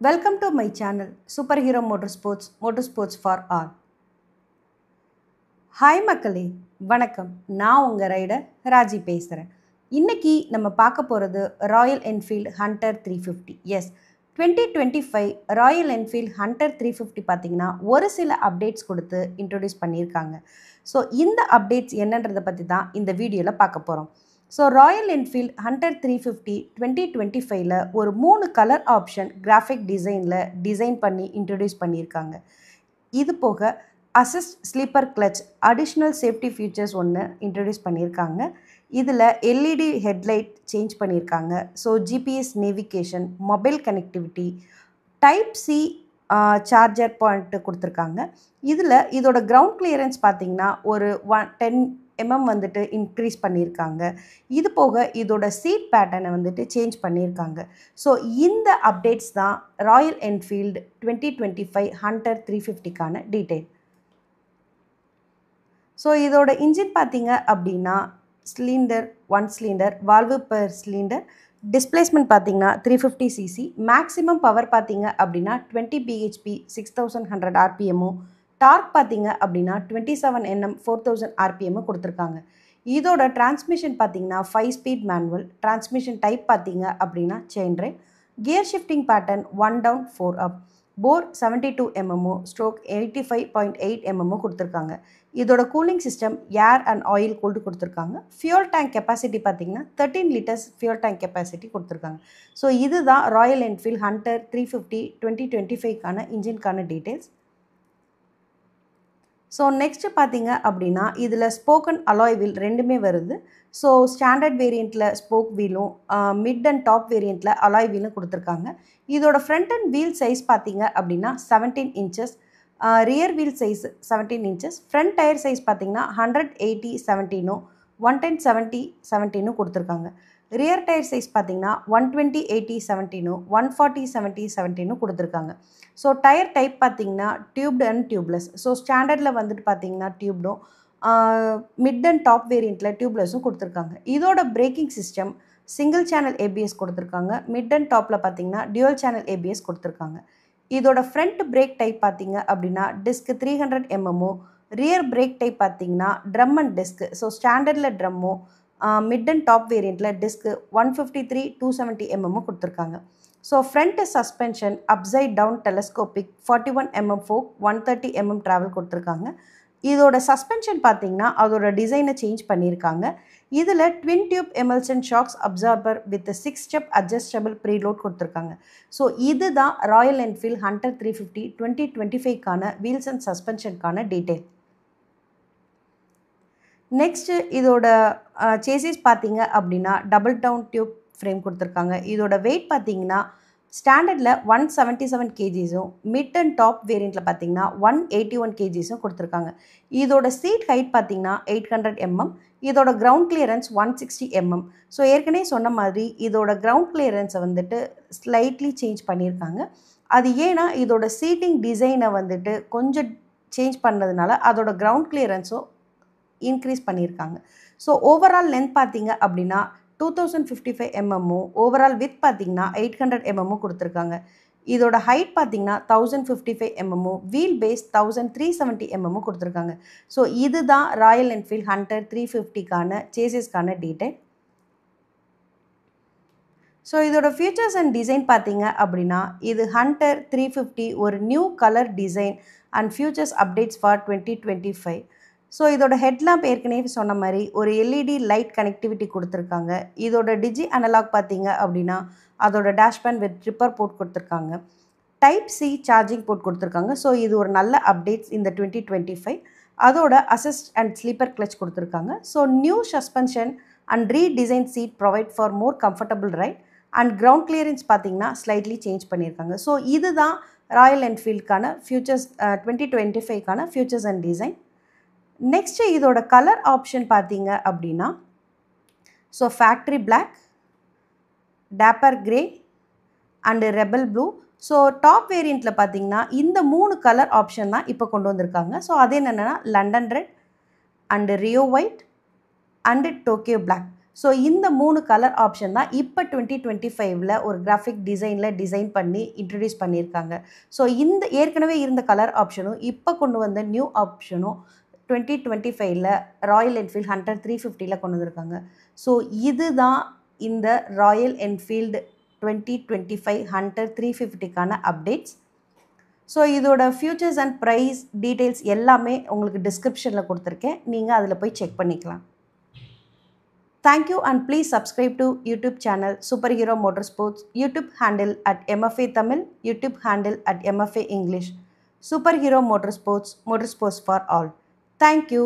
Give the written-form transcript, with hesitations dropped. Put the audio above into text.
Welcome to my channel Superhero Motorsports for all. Hi மக்களே, வணக்கம். நான் உங்கள் ரைடர் ராஜி பேசுகிறேன். இன்றைக்கி நம்ம பார்க்க போகிறது Royal Enfield Hunter 350. Yes, 2025 Royal Enfield Hunter 350 பார்த்திங்கன்னா ஒரு சில அப்டேட்ஸ் கொடுத்து இன்ட்ரொடியூஸ் பண்ணியிருக்காங்க. ஸோ இந்த அப்டேட்ஸ் என்னன்றதை பற்றி தான் இந்த வீடியோவில் பார்க்க போகிறோம். ஸோ ராயல் என்ஃபீல்டு ஹண்டர் 350 2025ல் ஒரு 3 கலர் ஆப்ஷன் கிராஃபிக் டிசைனில் டிசைன் பண்ணி இன்ட்ரொடியூஸ் பண்ணியிருக்காங்க. இது போக assist sleeper clutch additional safety features ஒன்று இன்ட்ரடியூஸ் பண்ணியிருக்காங்க. இதில் எல்இடி ஹெட்லைட் சேஞ்ச் பண்ணியிருக்காங்க. So GPS navigation, mobile connectivity, type C charger point கொடுத்துருக்காங்க. இதில் இதோட கிரவுண்ட் கிளியரன்ஸ் பார்த்திங்கன்னா ஒரு 10 mm வந்துட்டு இன்க்ரீஸ் பண்ணியிருக்காங்க. இது போக இதோட சீட் பேட்டர்னை வந்துட்டு சேஞ்ச் பண்ணியிருக்காங்க. ஸோ இந்த அப்டேட்ஸ் தான் ராயல் என்ஃபீல்டு 2025 ஹண்டர் 350க்கான டீட்டெயில். ஸோ இதோட இன்ஜின் பார்த்திங்க அப்படின்னா cylinder 1 cylinder, valve per cylinder, displacement பார்த்திங்கன்னா 350 cc, மேக்ஸிமம் பவர் பார்த்திங்க அப்படின்னா 20 bhp 6100 rpmமும், டார்க் பார்த்திங்க அப்படின்னா 27 Nm 4000 rpm கொடுத்துருக்காங்க. இதோட டிரான்ஸ்மிஷன் பார்த்திங்கன்னா 5 ஸ்பீட் மேனுவல், டிரான்ஸ்மிஷன் டைப் பார்த்திங்க அப்படின்னா chain drive, gear shifting pattern 1 down 4 up, bore 72 mm stroke 85.8 mm கொடுத்துருக்காங்க. இதோட cooling system air and oil cooled கொடுத்துருக்காங்க. ஃபியூல் டேங்க் கெப்பாசிட்டி பார்த்திங்கன்னா 13 liters ஃபியூல் டேங்க் கெப்பாசிட்டி கொடுத்துருக்காங்க. ஸோ இதுதான் ராயல் என்ஃபீல்டு ஹண்டர் 350 2025க்கான இன்ஜின்கான டீட்டெயில்ஸ். ஸோ நெக்ஸ்ட்டு பார்த்திங்க அப்படின்னா இதில் ஸ்போக்கன் அலாய் வீல் ரெண்டுமே வருது. ஸோ ஸ்டாண்டர்ட் வேரியண்ட்டில் ஸ்போக் வீலும், மிட் அண்ட் டாப் வேரியண்ட்டில் அலாய் வீலும் கொடுத்துருக்காங்க. இதோட ஃப்ரண்ட் அண்ட் வீல் சைஸ் பார்த்திங்க அப்படின்னா 17 inches, rear wheel size 17 inches, front tyre size பார்த்திங்கன்னா 180/17, 110/70 கொடுத்துருக்காங்க. ரியர் டயர் சைஸ் பார்த்திங்கன்னா 120/80/17, 140/70 கொடுத்துருக்காங்க. ஸோ டயர் டைப் பார்த்திங்கன்னா டியூப்டு அண்ட் டியூப்லெஸ். ஸோ ஸ்டாண்டர்டில் வந்துட்டு பார்த்திங்கன்னா டியூப்டும், மிட் அண்ட் டாப் வேரியண்ட்டில் டியூப்லெஸ்ஸும் கொடுத்துருக்காங்க. இதோட braking system single channel ABS கொடுத்துருக்காங்க. மிட் அண்ட் டாப்பில் பார்த்திங்கன்னா டியூவல் சேனல் ஏபிஎஸ் கொடுத்துருக்காங்க. இதோட ஃப்ரண்ட் பிரேக் டைப் பார்த்திங்க அப்படின்னா disc 300 mm, rear brake type பார்த்திங்கன்னா ட்ரம் அண்ட் டிஸ்க். ஸோ ஸ்டாண்டர்டில் ட்ரம்மும், மிட் அண்ட் டாப் வேரியண்ட்டில் டிஸ்க்கு 153/270 mm கொடுத்துருக்காங்க. So front suspension upside down telescopic 41 mm fork 130 mm travel கொடுத்துருக்காங்க. இதோட சஸ்பென்ஷன் பார்த்திங்கன்னா அதோட டிசைனை சேஞ்ச் பண்ணியிருக்காங்க. இதில் twin tube emulsion shocks absorber with 6 step adjustable preload கொடுத்துருக்காங்க. ஸோ இதுதான் ராயல் என்ஃபீல்டு ஹண்டர் 350 2025க்கான வீல்ஸ் அண்ட் சஸ்பென்ஷனுக்கான டீட்டெயில். நெக்ஸ்ட்டு இதோட சேசிஸ் பார்த்திங்க அப்படின்னா டபுள் டவுன் டியூப் ஃப்ரேம் கொடுத்துருக்காங்க. இதோட வெயிட் பார்த்திங்கன்னா ஸ்டாண்டர்டில் 177 kgஸும், மிட் அண்ட் டாப் வேரியண்ட்டில் பார்த்திங்கன்னா 181 kgஸும் கொடுத்துருக்காங்க. இதோட சீட் ஹைட் பார்த்திங்கன்னா 800 mm, இதோட கிரவுண்ட் கிளியரன்ஸ் 160 mm. ஸோ ஏற்கனவே சொன்ன மாதிரி இதோட கிரவுண்ட் கிளியரன்ஸை வந்துட்டு ஸ்லைட்லி சேஞ்ச் பண்ணியிருக்காங்க. அது ஏன்னா இதோட சீட்டிங் டிசைனை வந்துட்டு கொஞ்சம் சேஞ்ச் பண்ணதுனால அதோட கிரவுண்ட் கிளியரன்ஸும் இன்க்ரீஸ் பண்ணியிருக்காங்க. ஸோ ஓவரால் லென்த் பார்த்திங்க அப்படின்னா 2055 mm, ஓவரால் வித் பார்த்திங்கன்னா 800 mm கொடுத்துருக்காங்க. இதோட ஹைட் பார்த்திங்கன்னா 1055 mm, வீல் பேஸ் 1370 mm கொடுத்துருக்காங்க. ஸோ இதுதான் ராயல் என்ஃபீல்டு ஹண்டர் 350க்கான சேசிஸ்க்கான டீட்டெயில். ஸோ இதோட ஃபீச்சர்ஸ் அண்ட் டிசைன் பார்த்திங்க அப்படின்னா இது ஹண்டர் 350 ஒரு new colour design and features updates for 2025. So இதோட ஹெட்லாம்ப் ஏற்கனவே சொன்ன மாதிரி ஒரு எல்இடி லைட் கனெக்டிவிட்டி கொடுத்துருக்காங்க. இதோட டிஜி அனலாக் பார்த்திங்க அப்படின்னா அதோட டேஷ்பேண்ட் வித் ட்ரிப்பர் போர்ட் கொடுத்துருக்காங்க. டைப் சி சார்ஜிங் போர்ட் கொடுத்துருக்காங்க. ஸோ இது ஒரு நல்ல அப்டேட்ஸ் இந்த 2025. அதோட அசிஸ்ட் அண்ட் ஸ்லீப்பர் கிளச் கொடுத்துருக்காங்க. So new suspension and redesign seat provide for more comfortable ride and ground clearance பார்த்திங்கன்னா ஸ்லைட்லி சேஞ்ச் பண்ணியிருக்காங்க. ஸோ இதுதான் ராயல் என்ஃபீல்டுக்கான ஃபியூச்சர்ஸ் 2025க்கான ஃபியூச்சர்ஸ் அண்ட் டிசைன். நெக்ஸ்ட்டு இதோட கலர் ஆப்ஷன் பார்த்திங்க அப்படின்னா so factory black, dapper grey and rebel blue. So top வேரியண்ட்டில் பார்த்திங்கன்னா இந்த 3 கலர் ஆப்ஷன் தான் இப்போ கொண்டு வந்திருக்காங்க. ஸோ அது என்னென்னா London red and Rio white and Tokyo black. So இந்த 3 கலர் ஆப்ஷன் தான் இப்போ 2025ல் ஒரு கிராஃபிக் டிசைனில் டிசைன் பண்ணி இன்ட்ரடியூஸ் பண்ணியிருக்காங்க. ஸோ இந்த ஏற்கனவே இருந்த கலர் ஆப்ஷனும் இப்போ கொண்டு வந்த நியூ ஆப்ஷனும் 2025ல் ராயல் என்ஃபீல்டு ஹண்டர் 350ல் கொண்டு வந்திருக்காங்க. ஸோ இதுதான் இந்த ராயல் என்ஃபீல்டு 2025 ஹண்டர் 350க்கான அப்டேட்ஸ். ஸோ இதோட ஃபியூச்சர்ஸ் அண்ட் ப்ரைஸ் டீட்டெயில்ஸ் எல்லாமே உங்களுக்கு டிஸ்கிரிப்ஷனில் கொடுத்துருக்கேன். நீங்கள் அதில் போய் செக் பண்ணிக்கலாம். Thank you and please subscribe to YouTube channel Superhero Motorsports, YouTube handle at MFA Tamil, YouTube handle at MFA English. Superhero Motorsports, motorsports for all. Thank you.